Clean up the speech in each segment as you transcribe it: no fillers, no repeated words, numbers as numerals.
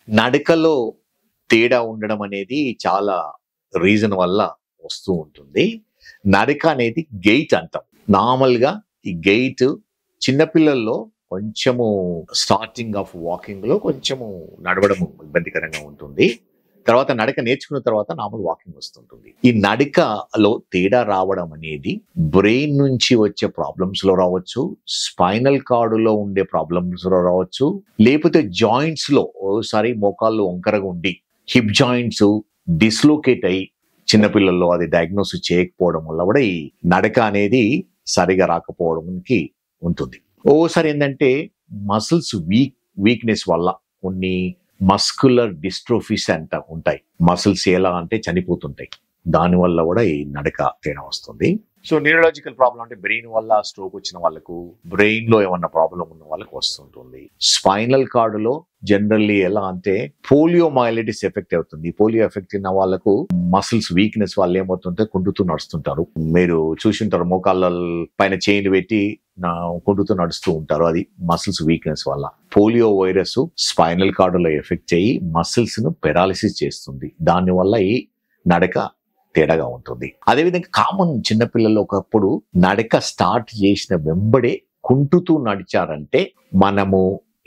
నడకలో తేడా ఉండడం అనేది చాలా రీజన్ వల్ల వస్తూ ఉంటుంది. నడక అనేది గెయిట్ అంటాం. నార్మల్‌గా ఈ గెయిట్ చిన్నపిల్లల్లో కొంచెము స్టార్టింగ్ ఆఫ్ వాకింగ్‌లో కొంచెము నడవడం ఇబ్బందికరంగా ఉంటుంది. తర్వాత నడక నేర్చుకున్న తర్వాత నార్మల్ వాకింగ్ వస్తుంటుంది. ఈ నడకలో తేడా రావడం అనేది బ్రెయిన్ నుంచి వచ్చే ప్రాబ్లమ్స్ లో రావచ్చు, స్పైనల్ కార్డులో ఉండే ప్రాబ్లమ్స్ లో రావచ్చు, లేకపోతే జాయింట్స్ లో ఓసారి మోకాళ్ళు వంకరగా ఉండి హిప్ జాయింట్స్ డిస్లోకేట్ అయ్యి చిన్నపిల్లల్లో అది డయాగ్నోసిస్ చేయకపోవడం వల్ల కూడా ఈ నడక అనేది సరిగా రాకపోవడానికి ఉంటుంది. ఓసారి ఏంటంటే మసిల్స్ వీక్నెస్ వల్ల కొన్ని మస్కులర్ డిస్ట్రోఫీస్ అంట ఉంటాయి. మసిల్స్ ఎలా అంటే చనిపోతుంటాయి. దానివల్ల కూడా ఈ నడక తేడా వస్తుంది. సో న్యూరలాజికల్ ప్రాబ్లం అంటే బ్రెయిన్ వల్ల స్ట్రోక్ వచ్చిన వాళ్ళకు, బ్రెయిన్ లో ఏమన్నా ప్రాబ్లం ఉన్న వాళ్ళకు వస్తుంటుంది. స్పైనల్ కార్డులో జనరల్లీ ఎలా అంటే పోలియో మైలైటిస్ ఎఫెక్ట్ అవుతుంది. పోలియో ఎఫెక్ట్ అయిన వాళ్ళకు మసిల్స్ వీక్నెస్ వాళ్ళు ఏమవుతుంటే కుంటుతూ నడుస్తుంటారు. మీరు చూసింటారు, మోకాళ్ళ పైన చైన్ పెట్టి కుంటుతూ నడుస్తూ ఉంటారు. అది మసిల్స్ వీక్నెస్ వల్ల. పోలియో వైరస్ స్పైనల్ కార్డులో ఎఫెక్ట్ అయ్యి మసిల్స్ ను పెరాలిసిస్ చేస్తుంది. దానివల్ల ఈ నడక తేడాగా ఉంటుంది. అదేవిధంగా కామన్ చిన్నపిల్లలు ఒకప్పుడు నడక స్టార్ట్ చేసిన వెంబడే కుంటుతూ నడిచారంటే మనము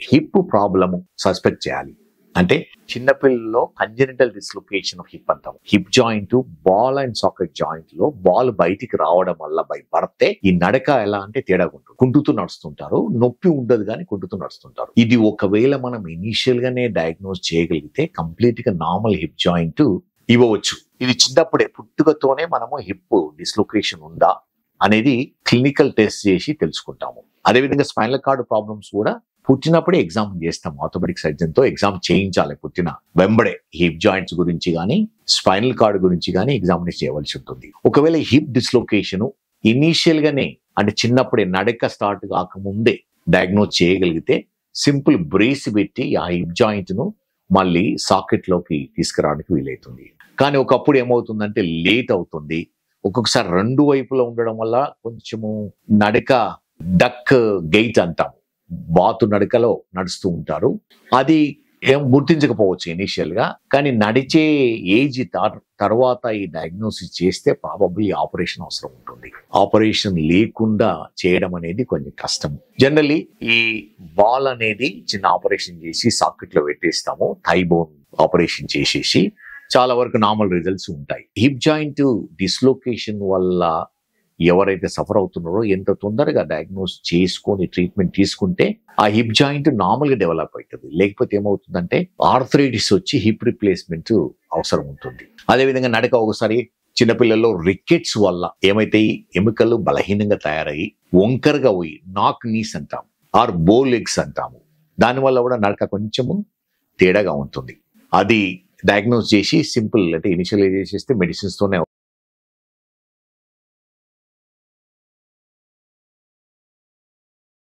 హిప్ ప్రాబ్లము సస్పెక్ట్ చేయాలి. అంటే చిన్నపిల్లల్లో కంజెనిటల్ డిస్లొకేషన్ ఆఫ్ హిప్ అంటాం. Hip joint ball and socket joint లో బాల్ బయటికి రావడం వల్ల పడితే ఈ నడక ఎలా అంటే తేడాగా ఉంటుంది. కుంటుతూ నడుస్తుంటారు, నొప్పి ఉండదు కానీ కుంటుతూ నడుస్తుంటారు. ఇది ఒకవేళ మనం ఇనీషియల్ గానే డయాగ్నోస్ చేయగలిగితే కంప్లీట్ గా నార్మల్ హిప్ జాయింట్ ఇవ్వవచ్చు. ఇది చిన్నప్పుడే పుట్టుకతోనే మనము హిప్ డిస్లొకేషన్ ఉందా అనేది క్లినికల్ టెస్ట్ చేసి తెలుసుకుంటాము. అదేవిధంగా స్పైనల్ కార్డ్ ప్రాబ్లమ్స్ కూడా పుట్టినప్పుడే ఎగ్జామ్ చేస్తాం. ఆర్థోపెడిక్ సర్జన్ తో ఎగ్జామ్ చేయించాలి. పుట్టిన వెంబడే హిప్ జాయింట్స్ గురించి కానీ స్పైనల్ కార్డ్ గురించి కానీ ఎగ్జామినేషన్ చేయవలసి ఉంటుంది. ఒకవేళ హిప్ డిస్లొకేషన్ ఇనీషియల్ గానే అంటే చిన్నప్పుడే నడక స్టార్ట్ కాకముందే డయాగ్నోస్ చేయగలిగితే సింపుల్ బ్రేస్ పెట్టి ఆ హిప్ జాయింట్ ను మళ్ళీ సాకెట్ లోకి తీసుకురావడానికి వీలవుతుంది. కానీ ఒకప్పుడు ఏమవుతుందంటే లేట్ అవుతుంది. ఒక్కొక్కసారి రెండు వైపులో ఉండడం వల్ల కొంచెము నడక డక్ గెయిట్ అంటాం. బాతు నడకలో నడుస్తూ ఉంటారు. అది ఏం గుర్తించకపోవచ్చు ఇనీషియల్ గా. కానీ నడిచే ఏజ్ తర్వాత ఈ డయాగ్నోసిస్ చేస్తే ప్రాబబ్లీ ఆపరేషన్ అవసరం ఉంటుంది. ఆపరేషన్ లేకుండా చేయడం అనేది కొంచెం కష్టం. జనరల్లీ ఈ బాల్ అనేది చిన్న ఆపరేషన్ చేసి సాకెట్ లో పెట్టేస్తాము. థై బోన్ ఆపరేషన్ చేసేసి చాలా వరకు నార్మల్ రిజల్ట్స్ ఉంటాయి. హిప్ జాయింట్ డిస్లొకేషన్ వల్ల ఎవరైతే సఫర్ అవుతున్నారో ఎంత తొందరగా డయాగ్నోస్ చేసుకొని ట్రీట్మెంట్ తీసుకుంటే ఆ హిప్ జాయింట్ నార్మల్ గా డెవలప్ అవుతుంది. లేకపోతే ఏమవుతుందంటే ఆర్థరైటిస్ వచ్చి హిప్ రిప్లేస్మెంట్ అవసరం ఉంటుంది. అదేవిధంగా నడక ఒకసారి చిన్నపిల్లల్లో రికెట్స్ వల్ల ఏమైతే ఎముకలు బలహీనంగా తయారయ్యి వంకరగా పోయి నాక్ నీస్ అంటాం ఆర్ బో లెగ్స్ అంటాము. దానివల్ల కూడా నడక కొంచెము తేడాగా ఉంటుంది. అది డయాగ్నోస్ చేసి సింపుల్ అంటే ఇనిషియలైజ్ చేసేస్తే మెడిసిన్స్ తోనే